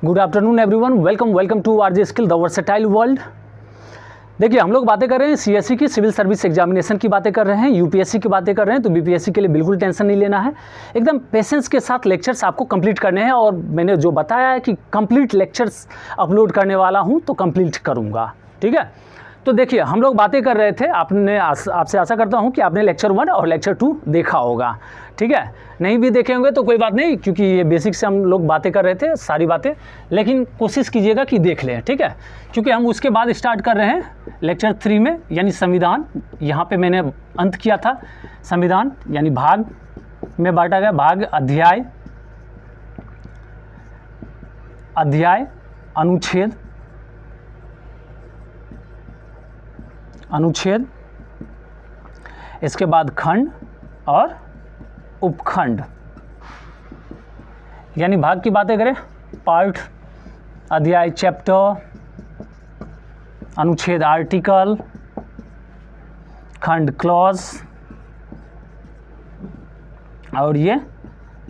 Good afternoon everyone, welcome to RJ skill the versatile world. देखिए, हम लोग बातें कर रहे हैं सीएससी की सिविल सर्विस एग्जामिनेशन की बातें कर रहे हैं, यूपीएससी की बातें कर रहे हैं। तो बीपीएससी के लिए बिल्कुल टेंशन नहीं लेना है, एकदम पेशेंस के साथ लेक्चर्स आपको कंप्लीट करने हैं। और मैंने जो बताया है कि कंप्लीट लेक्चर्स अपलोड करने वाला हूं, तो कंप्लीट करूंगा। ठीक है, तो देखिए, हम लोग बातें कर रहे थे, आपसे आशा करता हूं कि आपने लेक्चर 1 और लेक्चर 2 देखा होगा। ठीक है, नहीं भी देखे होंगे तो कोई बात नहीं, क्योंकि ये बेसिक से हम लोग बातें कर रहे थे सारी बातें, लेकिन कोशिश कीजिएगा कि देख लें। ठीक है, क्योंकि हम उसके बाद स्टार्ट कर रहे हैं लेक्चर 3 में, यानी संविधान। यहाँ पे मैंने अंत किया था, संविधान यानी भाग में बांटा गया, भाग अध्याय, अनुच्छेद, इसके बाद खंड और उपखंड। यानी भाग की बातें करें, पार्ट, अध्याय चैप्टर, अनुच्छेद आर्टिकल, खंड क्लॉज और ये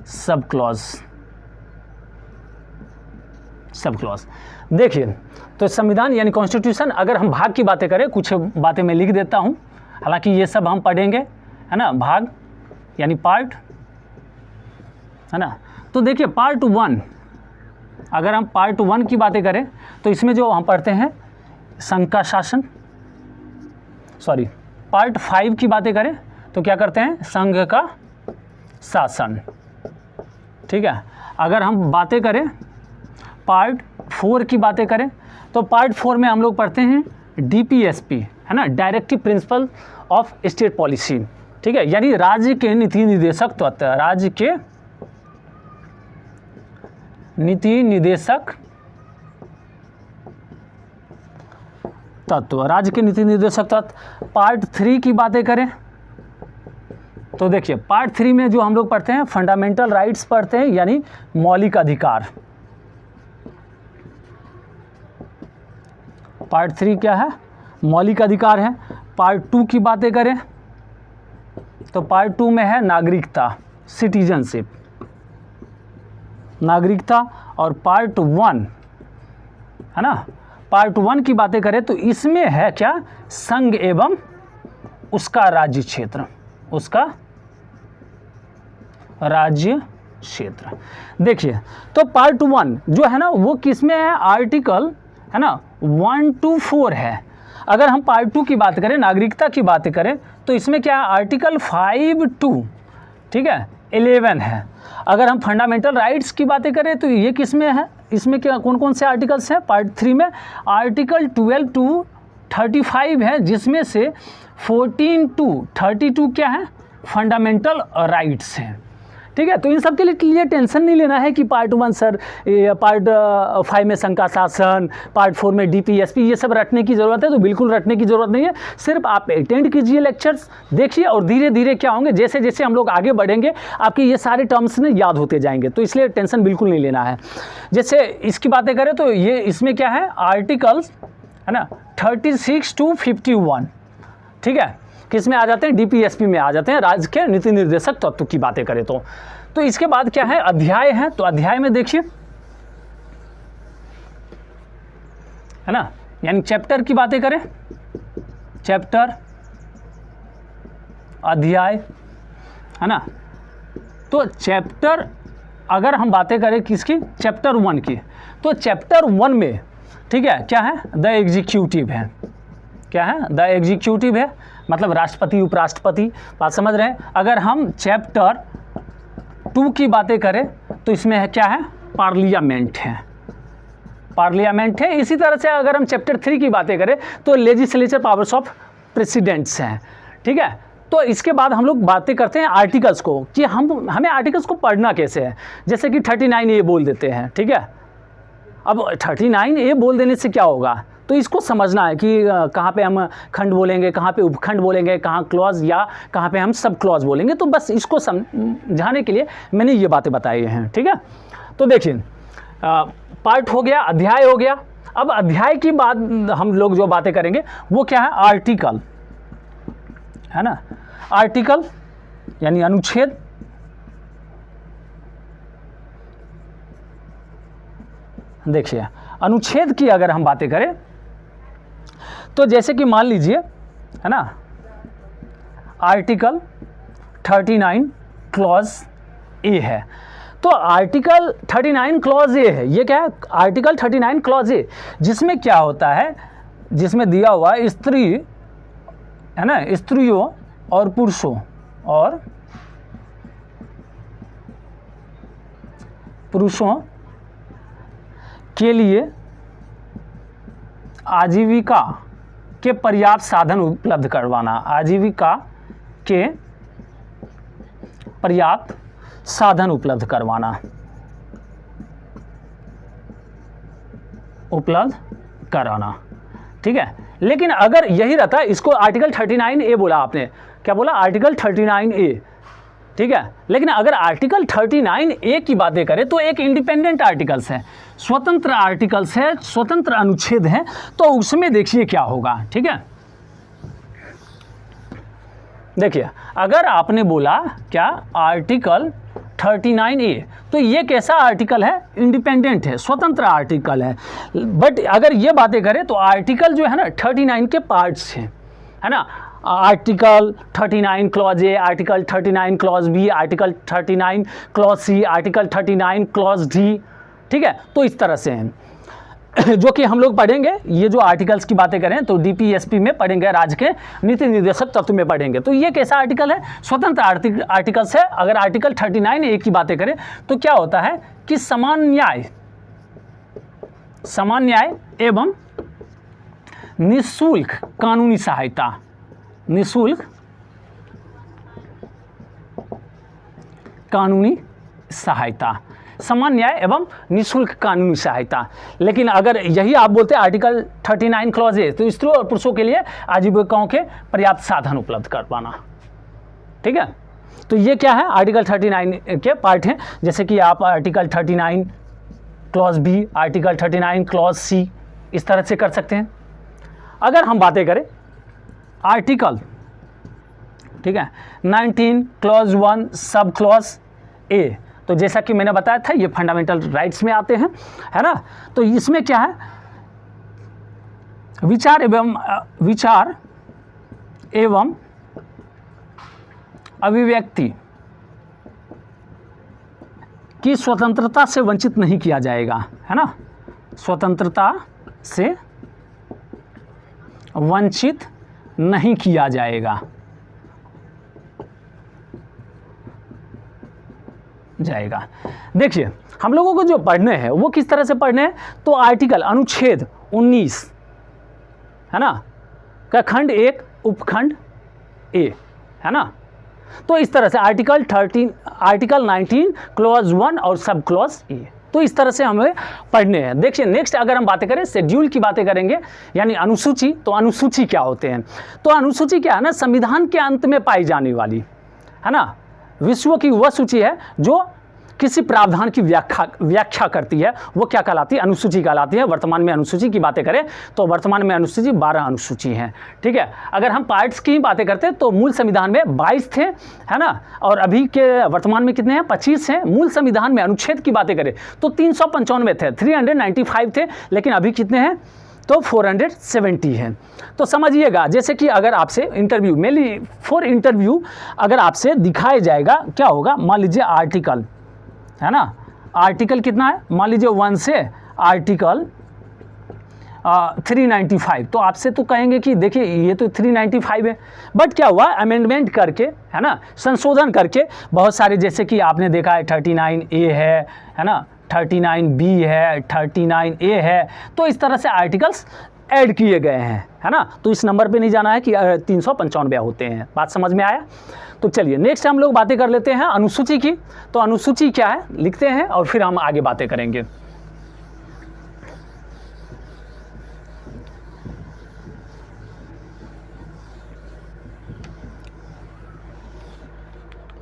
सब क्लॉज। देखिए, तो संविधान यानी कॉन्स्टिट्यूशन, अगर हम भाग की बातें करें, कुछ बातें मैं लिख देता हूं, हालांकि ये सब हम पढ़ेंगे, है ना। भाग यानी पार्ट, है ना। तो देखिए, पार्ट 1, अगर हम पार्ट 1 की बातें करें तो इसमें जो हम पढ़ते हैं संघ का शासन, पार्ट 5 की बातें करें तो क्या करते हैं, संघ का शासन। ठीक है, अगर हम बातें करें पार्ट 4 की बातें करें तो पार्ट 4 में हम लोग पढ़ते हैं डीपीएसपी, है ना, directive principle of state policy. ठीक है, यानी राज्य के नीति निर्देशक तत्व, राज्य के नीति निर्देशक तत्व। पार्ट 3 की बातें करें तो देखिए, पार्ट 3 में जो हम लोग पढ़ते हैं फंडामेंटल राइट्स पढ़ते हैं, यानी मौलिक अधिकार। पार्ट 3 क्या है, मौलिक अधिकार है। पार्ट 2 की बातें करें तो पार्ट 2 में है नागरिकता, सिटीजनशिप, नागरिकता। और पार्ट 1, है ना, पार्ट 1 की बातें करें तो इसमें है क्या, संघ एवं उसका राज्य क्षेत्र, देखिए, तो पार्ट 1 जो है ना, वो किसमें है, आर्टिकल, है ना, 1 to 4 है। अगर हम पार्ट 2 की बात करें, नागरिकता की बात करें, तो इसमें क्या है, आर्टिकल 5 to, ठीक है, 11 है। अगर हम फंडामेंटल राइट्स की बातें करें तो ये किस में है, इसमें क्या कौन कौन से आर्टिकल्स हैं, पार्ट 3 में आर्टिकल 12 to 35 है, जिसमें से 14 to 32 क्या है, फंडामेंटल राइट्स हैं। ठीक है, तो इन सब के लिए टेंशन नहीं लेना है कि पार्ट 1 सर, पार्ट 5 में संघ का शासन, पार्ट 4 में डीपीएसपी, ये सब रटने की ज़रूरत है। तो बिल्कुल रटने की ज़रूरत नहीं है, सिर्फ आप अटेंड कीजिए लेक्चर्स, देखिए, और धीरे धीरे क्या होंगे, जैसे जैसे हम लोग आगे बढ़ेंगे आपके ये सारे टर्म्स ने याद होते जाएंगे। तो इसलिए टेंशन बिल्कुल नहीं लेना है। जैसे इसकी बातें करें तो ये इसमें क्या है, आर्टिकल्स, है ना, 36 to 51, ठीक है, किस में आ जाते हैं, डीपीएसपी में आ जाते हैं, राज्य के नीति निर्देशक तत्व की बातें करें तो इसके बाद क्या है, अध्याय है। तो अध्याय में देखिए, है ना, यानी चैप्टर की बातें करें, चैप्टर, अध्याय, है ना। तो चैप्टर, अगर हम बातें करें किसकी, चैप्टर 1 की, तो चैप्टर 1 में, ठीक है, क्या है, द एग्जीक्यूटिव है। क्या है, द एग्जीक्यूटिव है, मतलब राष्ट्रपति, उपराष्ट्रपति, बात समझ रहे हैं। अगर हम चैप्टर 2 की बातें करें तो इसमें है क्या है, पार्लियामेंट है, इसी तरह से अगर हम चैप्टर 3 की बातें करें तो लेजिस्लेचर पावर्स ऑफ प्रेसिडेंट्स हैं। ठीक है, तो इसके बाद हम लोग बातें करते हैं आर्टिकल्स को, कि हमें आर्टिकल्स को पढ़ना कैसे है। जैसे कि 39A बोल देते हैं, ठीक है। अब 39A बोल देने से क्या होगा, तो इसको समझना है कि कहाँ पे हम खंड बोलेंगे, कहाँ पे उपखंड बोलेंगे, कहाँ क्लॉज या कहाँ पे हम सब क्लॉज बोलेंगे। तो बस इसको समझाने के लिए मैंने ये बातें बताई हैं। ठीक है, तो देखिए, पार्ट हो गया, अध्याय हो गया। अब अध्याय की बात हम लोग जो बातें करेंगे वो क्या है, आर्टिकल, है ना, आर्टिकल यानी अनुच्छेद, देखिए अनुच्छेद की अगर हम बातें करें तो जैसे कि मान लीजिए, है ना, आर्टिकल 39 क्लॉज ए है। तो आर्टिकल 39 क्लॉज ए है, ये क्या है, आर्टिकल 39 क्लॉज ए, जिसमें क्या होता है, जिसमें दिया हुआ स्त्री, है ना, स्त्रियों और पुरुषों के लिए आजीविका के पर्याप्त साधन उपलब्ध करवाना, आजीविका के पर्याप्त साधन उपलब्ध करवाना, ठीक है। लेकिन अगर यही रहता है, इसको आर्टिकल 39 ए बोला आपने, क्या बोला, आर्टिकल 39 ए, ठीक है। लेकिन अगर आर्टिकल 39 ए की बातें करें तो एक इंडिपेंडेंट आर्टिकल्स है, स्वतंत्र आर्टिकल्स है, स्वतंत्र अनुच्छेद है, तो उसमें देखिए क्या होगा, ठीक है। देखिए अगर आपने बोला क्या, आर्टिकल 39 ए, तो ये कैसा आर्टिकल है, इंडिपेंडेंट है, स्वतंत्र आर्टिकल है। बट अगर ये बातें करें तो आर्टिकल जो है ना 39 के पार्ट्स हैं, है ना, article 39 clause A, article 39 clause B, article 39 clause C, article 39 clause D, ठीक है। तो इस तरह से हैं जो कि हम लोग पढ़ेंगे। ये जो आर्टिकल्स की बातें करें तो डीपीएसपी में पढ़ेंगे, राज्य के नीति निर्देशक तत्व में पढ़ेंगे। तो ये कैसा आर्टिकल है, स्वतंत्र आर्टिकल्स है। अगर आर्टिकल 39 ए की बातें करें तो क्या होता है कि समान न्याय एवं निःशुल्क कानूनी सहायता, निःशुल्क कानूनी सहायता, समान न्याय एवं निःशुल्क कानूनी सहायता। लेकिन अगर यही आप बोलते हैं आर्टिकल 39 क्लॉज ए, तो स्त्रियों और पुरुषों के लिए आजीविकाओं के पर्याप्त साधन उपलब्ध करवाना, ठीक है। तो ये क्या है, आर्टिकल 39 के पार्ट हैं, जैसे कि आप article 39 clause B, article 39 clause C, इस तरह से कर सकते हैं। अगर हम बातें करें आर्टिकल, ठीक है, 19 क्लॉज 1 सब क्लॉज ए, तो जैसा कि मैंने बताया था ये फंडामेंटल राइट्स में आते हैं, है ना। तो इसमें क्या है, विचार एवं अभिव्यक्ति की स्वतंत्रता से वंचित नहीं किया जाएगा, है ना, स्वतंत्रता से वंचित नहीं किया जाएगा देखिए हम लोगों को जो पढ़ने हैं वो किस तरह से पढ़ने हैं, तो आर्टिकल अनुच्छेद 19, है ना, का खंड 1 उपखंड ए, है ना। तो इस तरह से आर्टिकल 19 क्लॉज 1 और सब क्लॉज ए, तो इस तरह से हमें पढ़ने हैं। देखिए नेक्स्ट अगर हम बातें करें शेड्यूल की बातें करेंगे, यानी अनुसूची। तो अनुसूची क्या होते हैं, तो अनुसूची क्या है ना, संविधान के अंत में पाई जाने वाली, है ना, विश्व की वह सूची है जो किसी प्रावधान की व्याख्या करती है, वो क्या कहलाती है, अनुसूची कहलाती है। वर्तमान में अनुसूची की बातें करें तो वर्तमान में अनुसूची 12 अनुसूची हैं, ठीक है। अगर हम पार्ट्स की बातें करते हैं तो मूल संविधान में 22 थे, है ना, और अभी के वर्तमान में कितने हैं, 25 हैं। मूल संविधान में अनुच्छेद की बातें करें तो 395 थे, 395 थे, लेकिन अभी कितने हैं, तो 470 है। तो समझिएगा, जैसे कि अगर आपसे इंटरव्यू, मेनली फॉर इंटरव्यू अगर आपसे दिखाया जाएगा, क्या होगा, मान लीजिए आर्टिकल, है ना, आर्टिकल कितना है, मान लीजिए 1 से आर्टिकल 395, तो आपसे तो कहेंगे कि देखिए ये तो 395 है, बट क्या हुआ, अमेंडमेंट करके, है ना, संशोधन करके बहुत सारे, जैसे कि आपने देखा है 39A है ना, 39B है, 39A है, तो इस तरह से आर्टिकल्स ऐड किए गए हैं, है ना। तो इस नंबर पे नहीं जाना है कि 395 होते हैं। बात समझ में आया। तो चलिए नेक्स्ट हम लोग बातें कर लेते हैं अनुसूची की। तो अनुसूची क्या है लिखते हैं और फिर हम आगे बातें करेंगे।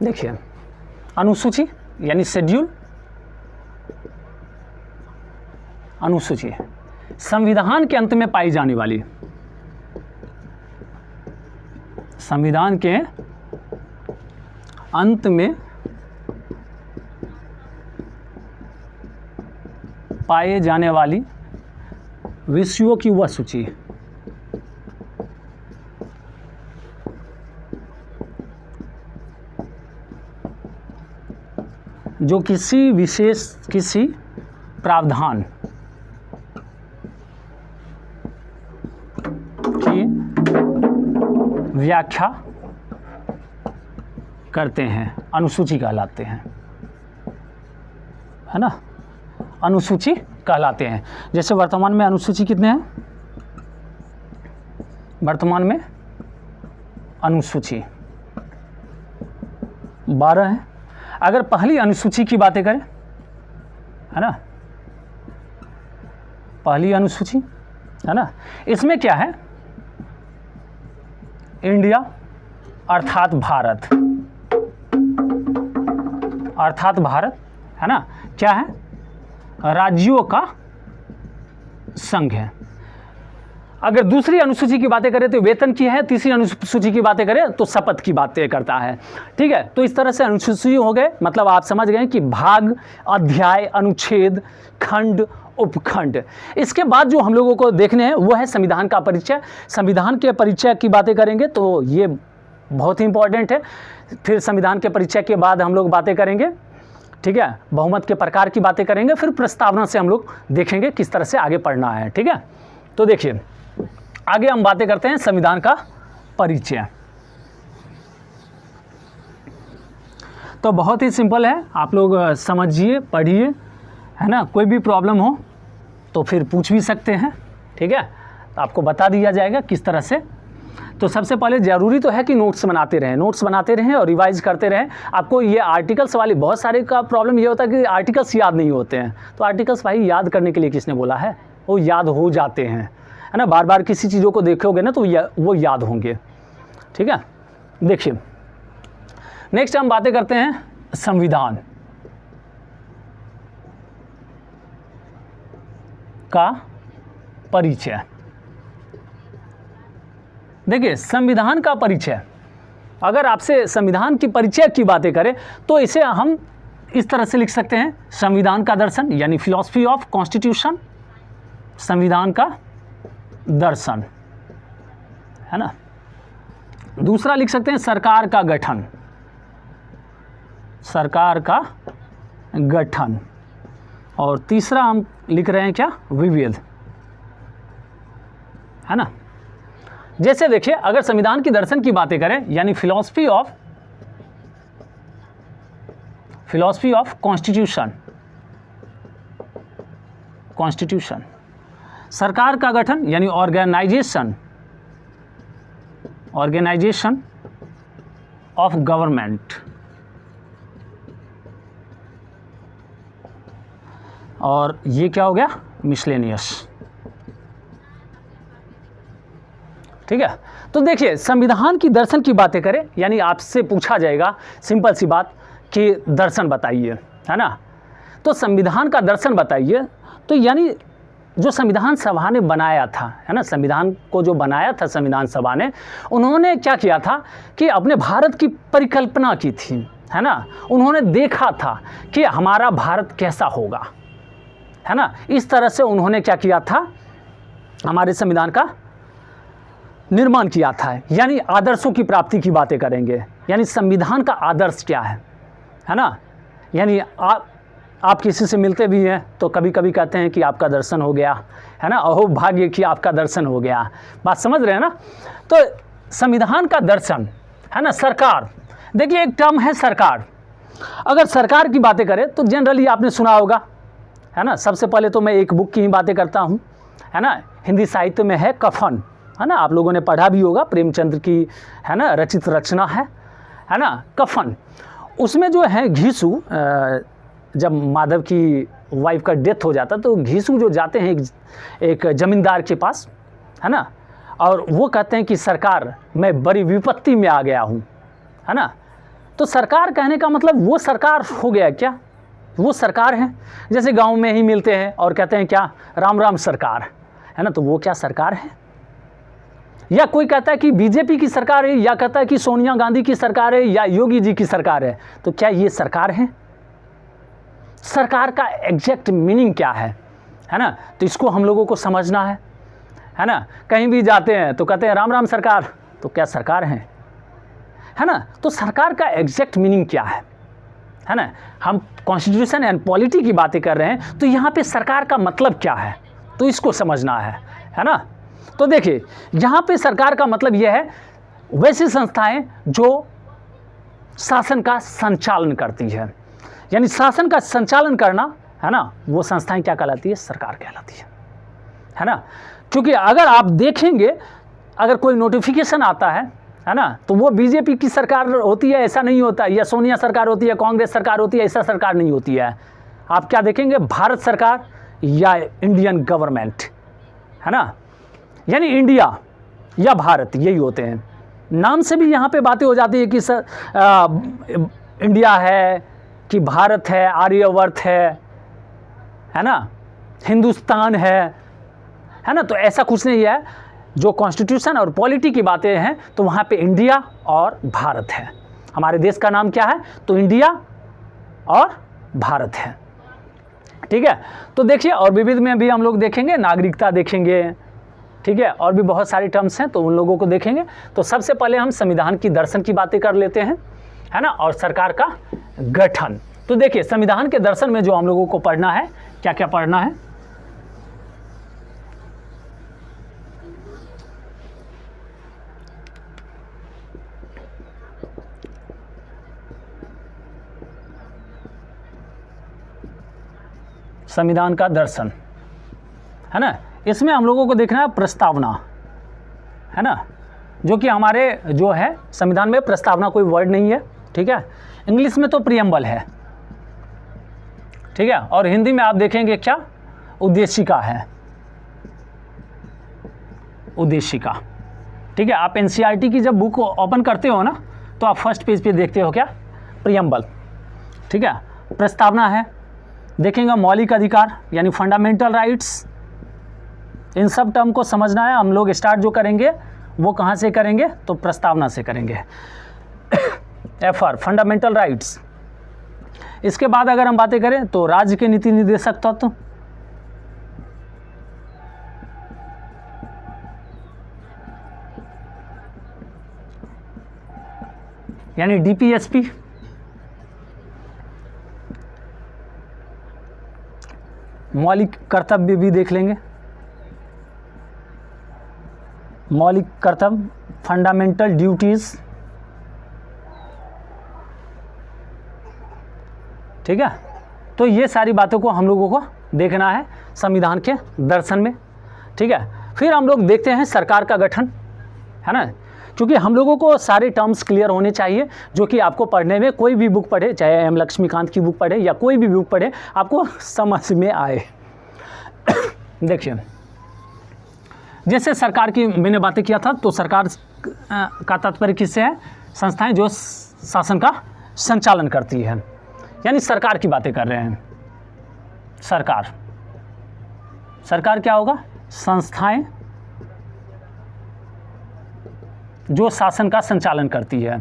देखिए अनुसूची यानी शेड्यूल, अनुसूची संविधान के अंत में पाई जाने वाली, संविधान के अंत में पाए जाने वाली विषयों की वह सूची। जो किसी प्रावधान की व्याख्या करते हैं, अनुसूची कहलाते हैं, है ना, अनुसूची कहलाते हैं। जैसे वर्तमान में अनुसूची कितने हैं? वर्तमान में अनुसूची 12 है। अगर पहली अनुसूची की बातें करें, है ना, पहली अनुसूची, है ना, इसमें क्या है? इंडिया अर्थात भारत, अर्थात भारत, है ना, क्या है? राज्यों का संघ है। अगर दूसरी अनुसूची की बातें करें तो वेतन की है, तीसरी अनुसूची की बातें करें तो शपथ की बातें करता है। ठीक है, तो इस तरह से अनुसूची हो गए, मतलब आप समझ गए कि भाग, अध्याय, अनुच्छेद, खंड, उपखंड। इसके बाद जो हम लोगों को देखने हैं वो है संविधान का परिचय। संविधान के परिचय की बातें करेंगे तो ये बहुत ही इंपॉर्टेंट है। फिर संविधान के परिचय के बाद हम लोग बातें करेंगे, ठीक है, बहुमत के प्रकार की बातें करेंगे, फिर प्रस्तावना से हम लोग देखेंगे किस तरह से आगे पढ़ना है। ठीक है, तो देखिए आगे हम बातें करते हैं संविधान का परिचय। तो बहुत ही सिंपल है, आप लोग समझिए, पढ़िए, है ना। कोई भी प्रॉब्लम हो तो फिर पूछ भी सकते हैं, ठीक है, तो आपको बता दिया जाएगा किस तरह से। तो सबसे पहले ज़रूरी तो है कि नोट्स बनाते रहें, नोट्स बनाते रहें और रिवाइज करते रहें। आपको ये आर्टिकल्स वाली बहुत सारे का प्रॉब्लम ये होता है कि आर्टिकल्स याद नहीं होते हैं। तो आर्टिकल्स भाई याद करने के लिए किसने बोला है? वो याद हो जाते हैं, है ना। बार बार किसी चीज़ों को देखोगे ना तो वो याद होंगे। ठीक है, देखिए नेक्स्ट हम बातें करते हैं संविधान का परिचय। देखिए संविधान का परिचय, अगर आपसे संविधान की परिचय की बातें करें तो इसे हम इस तरह से लिख सकते हैं, संविधान का दर्शन यानी फिलॉसफी ऑफ कॉन्स्टिट्यूशन, संविधान का दर्शन, है ना। दूसरा लिख सकते हैं सरकार का गठन, सरकार का गठन। और तीसरा हम लिख रहे हैं क्या? विविध, है ना। जैसे देखिए अगर संविधान की दर्शन की बातें करें यानी फिलॉसफी ऑफ कॉन्स्टिट्यूशन, सरकार का गठन यानी ऑर्गेनाइजेशन ऑफ गवर्नमेंट, और ये क्या हो गया? मिसलेनियस। ठीक है, तो देखिए संविधान की दर्शन की बातें करें यानी आपसे पूछा जाएगा सिंपल सी बात कि दर्शन बताइए, है ना। तो संविधान का दर्शन बताइए, तो यानी जो संविधान सभा ने बनाया था, है ना, संविधान को जो बनाया था संविधान सभा ने, उन्होंने क्या किया था कि अपने भारत की परिकल्पना की थी, है ना। उन्होंने देखा था कि हमारा भारत कैसा होगा, है ना। इस तरह से उन्होंने क्या किया था? हमारे संविधान का निर्माण किया था। यानी आदर्शों की प्राप्ति की बातें करेंगे, यानी संविधान का आदर्श क्या है ना। यानी आप किसी से मिलते भी हैं तो कभी कभी कहते हैं कि आपका दर्शन हो गया, है ना, अहो भाग्य कि आपका दर्शन हो गया। बात समझ रहे हैं ना। तो संविधान का दर्शन, है ना। सरकार, देखिए एक टर्म है सरकार। अगर सरकार की बातें करें तो जनरली आपने सुना होगा, है ना। सबसे पहले तो मैं एक बुक की ही बातें करता हूँ, है ना। हिंदी साहित्य में है कफन, है ना, आप लोगों ने पढ़ा भी होगा, प्रेमचंद्र की, है ना, रचित रचना है ना, कफन। उसमें जो है घीसू, जब माधव की वाइफ का डेथ हो जाता तो घीसू जो जाते हैं एक जमींदार के पास, है ना, और वो कहते हैं कि सरकार मैं बड़ी विपत्ति में आ गया हूँ, है ना। तो सरकार कहने का मतलब वो सरकार हो गया क्या? वो सरकार है। जैसे गांव में ही मिलते हैं और कहते हैं क्या? राम राम सरकार, है ना। तो वो क्या सरकार है? या कोई कहता है कि बीजेपी की सरकार है, या कहता है कि सोनिया गांधी की सरकार है, या योगी जी की सरकार है, तो क्या ये सरकार है? सरकार का एग्जैक्ट मीनिंग क्या है? है ना। तो इसको हम लोगों को समझना है ना। कहीं भी जाते हैं तो कहते हैं राम राम सरकार, तो क्या सरकार है ना। तो सरकार का एग्जैक्ट मीनिंग क्या है ना। हम कॉन्स्टिट्यूशन एंड पॉलिटी की बातें कर रहे हैं, तो यहाँ पे सरकार का मतलब क्या है, तो इसको समझना है ना। तो देखिए यहाँ पे सरकार का मतलब यह है वैसी संस्थाएं जो शासन का संचालन करती है, यानी शासन का संचालन करना, है ना, वो संस्थाएं क्या कहलाती है, सरकार कहलाती है ना। क्योंकि अगर आप देखेंगे, अगर कोई नोटिफिकेशन आता है ना, तो वो बीजेपी की सरकार होती है ऐसा नहीं होता, या सोनिया सरकार होती है, कांग्रेस सरकार होती है, ऐसा सरकार नहीं होती है। आप क्या देखेंगे, भारत सरकार या इंडियन गवर्नमेंट, है ना, यानी इंडिया या भारत, यही होते हैं। नाम से भी यहाँ पे बातें हो जाती है कि इंडिया है कि भारत है, आर्यवर्त है ना, हिंदुस्तान है ना। तो ऐसा कुछ नहीं है। जो कॉन्स्टिट्यूशन और पॉलिटी की बातें हैं तो वहाँ पे इंडिया और भारत है। हमारे देश का नाम क्या है, तो इंडिया और भारत है, ठीक है। तो देखिए और विविध में भी हम लोग देखेंगे, नागरिकता देखेंगे, ठीक है, और भी बहुत सारे टर्म्स हैं तो उन लोगों को देखेंगे। तो सबसे पहले हम संविधान की दर्शन की बातें कर लेते हैं, है ना, और सरकार का गठन। तो देखिए संविधान के दर्शन में जो हम लोगों को पढ़ना है, क्या क्या पढ़ना है, संविधान का दर्शन, है ना। इसमें हम लोगों को देखना है प्रस्तावना, है ना, जो कि हमारे जो है संविधान में प्रस्तावना कोई वर्ड नहीं है, ठीक है। इंग्लिश में तो प्रियम्बल है, ठीक है, और हिंदी में आप देखेंगे क्या, उद्देशिका है, उद्देशिका, ठीक है। आप एनसीईआरटी की जब बुक ओपन करते हो ना, तो आप फर्स्ट पेज पे देखते हो क्या, प्रियम्बल, ठीक है। प्रस्तावना है, देखेंगे मौलिक अधिकार यानी फंडामेंटल राइट्स। इन सब टर्म को समझना है। हम लोग स्टार्ट जो करेंगे वो कहाँ से करेंगे, तो प्रस्तावना से करेंगे। FR fundamental rights. इसके बाद अगर हम बातें करें तो राज्य के नीति निर्देशक तत्व, यानी DPSP, मौलिक कर्तव्य भी देख लेंगे, मौलिक कर्तव्य, फंडामेंटल ड्यूटीज, ठीक है। तो ये सारी बातों को हम लोगों को देखना है संविधान के दर्शन में, ठीक है। फिर हम लोग देखते हैं सरकार का गठन, है ना, क्योंकि हम लोगों को सारे टर्म्स क्लियर होने चाहिए जो कि आपको पढ़ने में, कोई भी बुक पढ़े, चाहे M लक्ष्मीकांत की बुक पढ़े या कोई भी बुक पढ़े, आपको समझ में आए। देखिए जैसे सरकार की मैंने बातें किया था, तो सरकार का तात्पर्य किससे है, संस्थाएं जो शासन का संचालन करती है, यानी सरकार की बातें कर रहे हैं। सरकार क्या होगा, संस्थाएं जो शासन का संचालन करती है।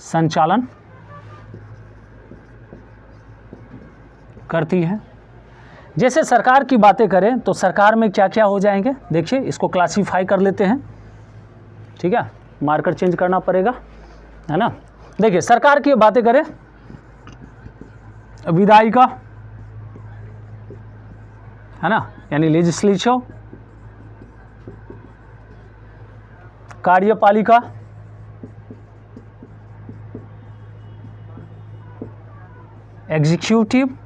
संचालन करती है। जैसे सरकार की बातें करें तो सरकार में क्या क्या हो जाएंगे, देखिए इसको क्लासीफाई कर लेते हैं, ठीक है, मार्कर चेंज करना पड़ेगा, है ना। देखिए सरकार की बातें करें, विधायिका, है ना, यानी लेजिस्लेचर, कार्यपालिका, एग्जीक्यूटिव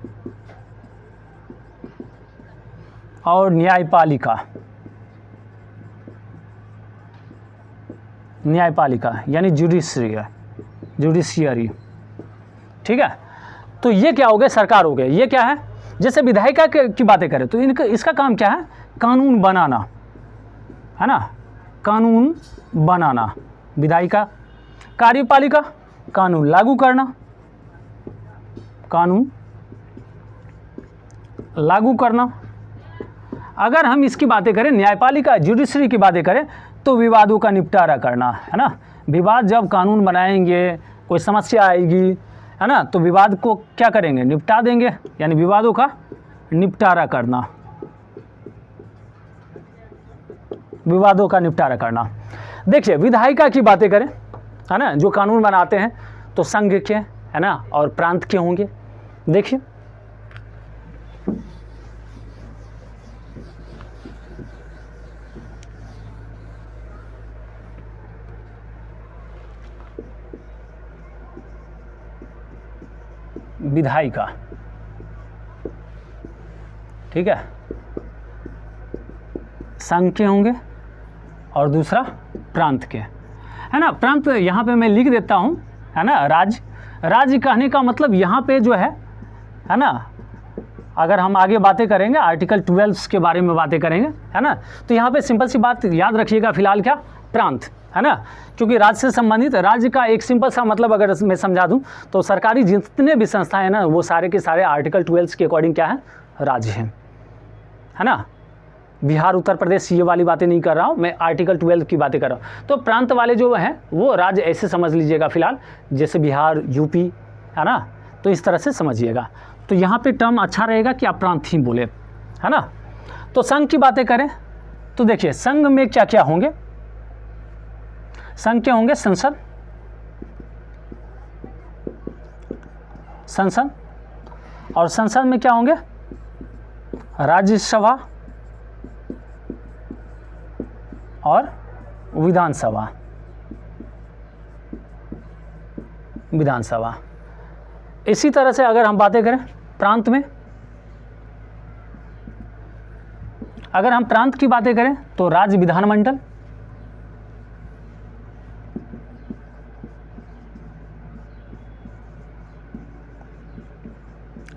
और न्यायपालिका, यानी जुडिशियरी, ठीक है। तो ये क्या हो गए, सरकार हो गए। ये क्या है, जैसे विधायिका की बातें करें तो इसका काम क्या है, कानून बनाना, है ना, कानून बनाना विधायिका। कार्यपालिका, कानून लागू करना, कानून लागू करना। अगर हम इसकी बातें करें, न्यायपालिका, जुडिशरी की बातें करें, तो विवादों का निपटारा करना, है ना। विवाद जब कानून बनाएंगे कोई समस्या आएगी, है ना, तो विवाद को क्या करेंगे, निपटा देंगे, यानी विवादों का निपटारा करना, विवादों का निपटारा करना। देखिए विधायिका की बातें करें, है ना, जो कानून बनाते हैं तो संघ के, है ना, और प्रांत के होंगे। देखिए विधायिका, ठीक है, संघ के होंगे और दूसरा प्रांत के, है ना। प्रांत यहाँ पे मैं लिख देता हूँ, है ना। राज्य कहने का मतलब यहाँ पे जो है ना, अगर हम आगे बातें करेंगे आर्टिकल 12 के बारे में बातें करेंगे, है ना, तो यहाँ पे सिंपल सी बात याद रखिएगा फिलहाल क्या, प्रांत, है ना, क्योंकि राज्य से संबंधित राज्य का एक सिंपल सा मतलब अगर मैं समझा दूं तो सरकारी जितने भी संस्थाएं हैं ना वो सारे के सारे आर्टिकल 12 के अकॉर्डिंग क्या है, राज्य हैं, है ना। बिहार उत्तर प्रदेश ये वाली बातें नहीं कर रहा हूँ मैं, आर्टिकल 12 की बातें कर रहा हूँ। तो प्रांत वाले जो हैं वो राज्य ऐसे समझ लीजिएगा फिलहाल, जैसे बिहार, यूपी, है ना, तो इस तरह से समझिएगा। तो यहाँ पे टर्म अच्छा रहेगा कि आप प्रांत ही बोले, है ना। तो संघ की बातें करें तो देखिए संघ में क्या क्या होंगे, संघ के होंगे संसद, और संसद में क्या होंगे, राज्यसभा और विधानसभा, इसी तरह से अगर हम बातें करें प्रांत में, अगर हम प्रांत की बातें करें तो राज्य विधानमंडल,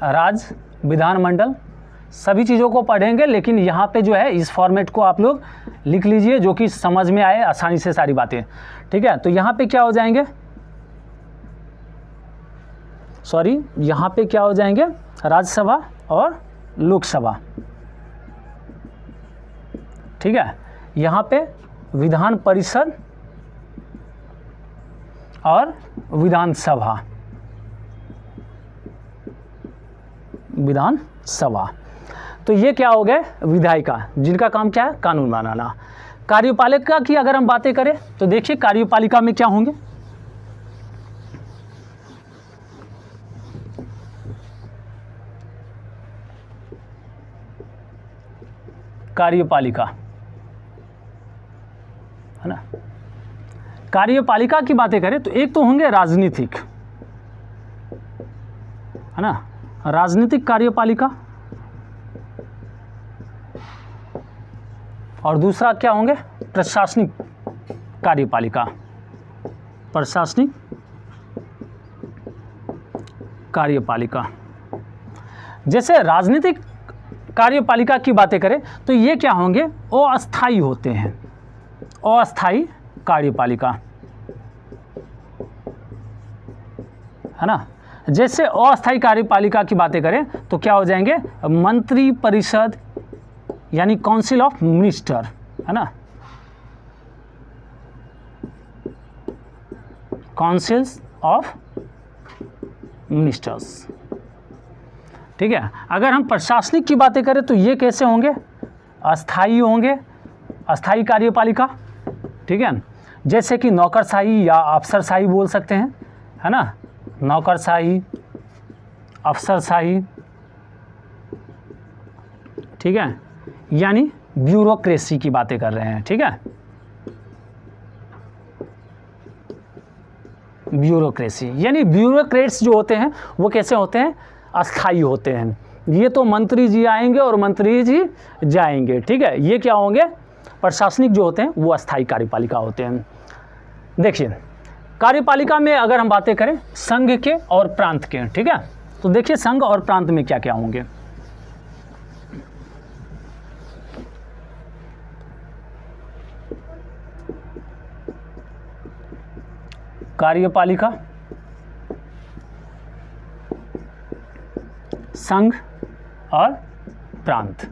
राज्य विधानमंडल, सभी चीज़ों को पढ़ेंगे लेकिन यहाँ पे जो है इस फॉर्मेट को आप लोग लिख लीजिए जो कि समझ में आए आसानी से सारी बातें, ठीक है। तो यहाँ पे क्या हो जाएंगे, यहाँ पे क्या हो जाएंगे, राज्यसभा और लोकसभा, ठीक है। यहाँ पे विधान परिषद और विधानसभा, तो ये क्या हो गए, विधायिका, जिनका काम क्या है, कानून बनाना। कार्यपालिका की अगर हम बातें करें तो देखिए कार्यपालिका में क्या होंगे, कार्यपालिका, है ना। कार्यपालिका की बातें करें तो एक तो होंगे राजनीतिक, है ना, राजनीतिक कार्यपालिका, और दूसरा क्या होंगे, प्रशासनिक कार्यपालिका, प्रशासनिक कार्यपालिका। जैसे राजनीतिक कार्यपालिका की बातें करें तो ये क्या होंगे, अस्थायी होते हैं, अस्थायी कार्यपालिका, है ना। जैसे अस्थायी कार्यपालिका की बातें करें तो क्या हो जाएंगे, मंत्री परिषद यानी काउंसिल ऑफ मिनिस्टर, है ना, काउंसिल्स ऑफ मिनिस्टर्स, ठीक है। अगर हम प्रशासनिक की बातें करें तो ये कैसे होंगे, अस्थायी होंगे, अस्थायी कार्यपालिका, ठीक है। जैसे कि नौकरशाही या अफसरशाही बोल सकते हैं, है ना, नौकरशाही, अफसरशाही, ठीक है, यानी ब्यूरोक्रेसी की बातें कर रहे हैं, ठीक है, ब्यूरोक्रेसी यानी ब्यूरोक्रेट्स जो होते हैं वो कैसे होते हैं, अस्थायी होते हैं। ये तो मंत्री जी आएंगे और मंत्री जी जाएंगे, ठीक है। ये क्या होंगे, प्रशासनिक जो होते हैं वो अस्थायी कार्यपालिका होते हैं। देखिए कार्यपालिका में अगर हम बातें करें संघ के और प्रांत के, ठीक है, तो देखिए संघ और प्रांत में क्या क्या होंगे। कार्यपालिका, संघ और प्रांत।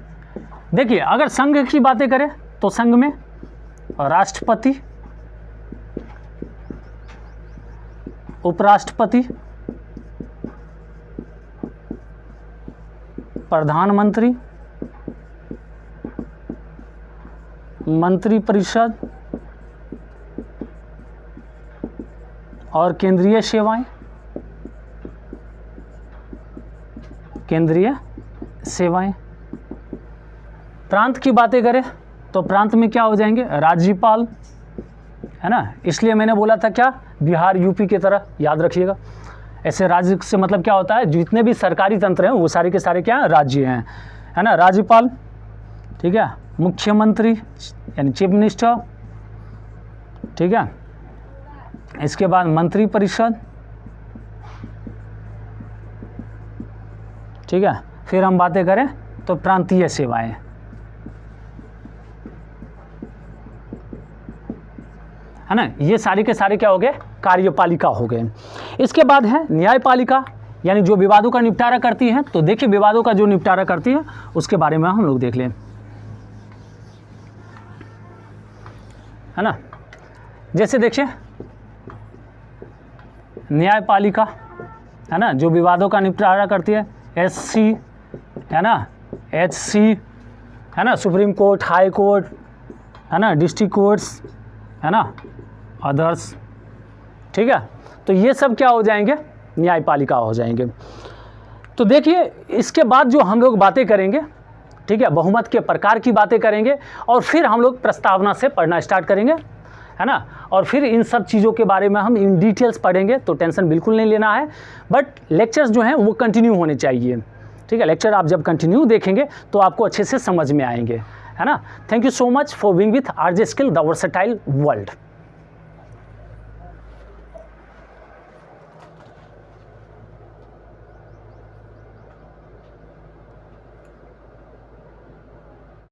देखिए अगर संघ की बातें करें तो संघ में राष्ट्रपति, उपराष्ट्रपति, प्रधानमंत्री, मंत्रिपरिषद और केंद्रीय सेवाएं। केंद्रीय सेवाएं। प्रांत की बातें करें तो प्रांत में क्या हो जाएंगे, राज्यपाल, है ना, इसलिए मैंने बोला था क्या, बिहार यूपी की तरह, याद रखिएगा। ऐसे राज्य से मतलब क्या होता है, जितने भी सरकारी तंत्र हैं वो सारे के सारे क्या हैं, राज्य हैं, है ना। राज्यपाल, ठीक है, मुख्यमंत्री यानी चीफ मिनिस्टर, ठीक है, इसके बाद मंत्रिपरिषद, ठीक है, फिर हम बातें करें तो प्रांतीय सेवाएं, है ना। ये सारे के सारे क्या हो गए, कार्यपालिका हो गए। इसके बाद है न्यायपालिका, यानी जो विवादों का निपटारा करती है। तो देखिए विवादों का जो निपटारा करती है उसके बारे में हम लोग देख लें, है ना। जैसे देखिए न्यायपालिका, है ना, जो विवादों का निपटारा करती है, SC, है ना, HC, है ना, सुप्रीम कोर्ट, हाई कोर्ट, है ना, डिस्ट्रिक्ट कोर्ट्स, है ना, अदर्स, ठीक है। तो ये सब क्या हो जाएंगे, न्यायपालिका हो जाएंगे। तो देखिए इसके बाद जो हम लोग बातें करेंगे, ठीक है, बहुमत के प्रकार की बातें करेंगे और फिर हम लोग प्रस्तावना से पढ़ना स्टार्ट करेंगे, है ना। और फिर इन सब चीज़ों के बारे में हम इन डिटेल्स पढ़ेंगे, तो टेंशन बिल्कुल नहीं लेना है। बट लेक्चर्स जो हैं वो कंटिन्यू होने चाहिए, ठीक है। लेक्चर आप जब कंटिन्यू देखेंगे तो आपको अच्छे से समझ में आएंगे, है ना। Thank you so much for being with RJ skill the versatile world.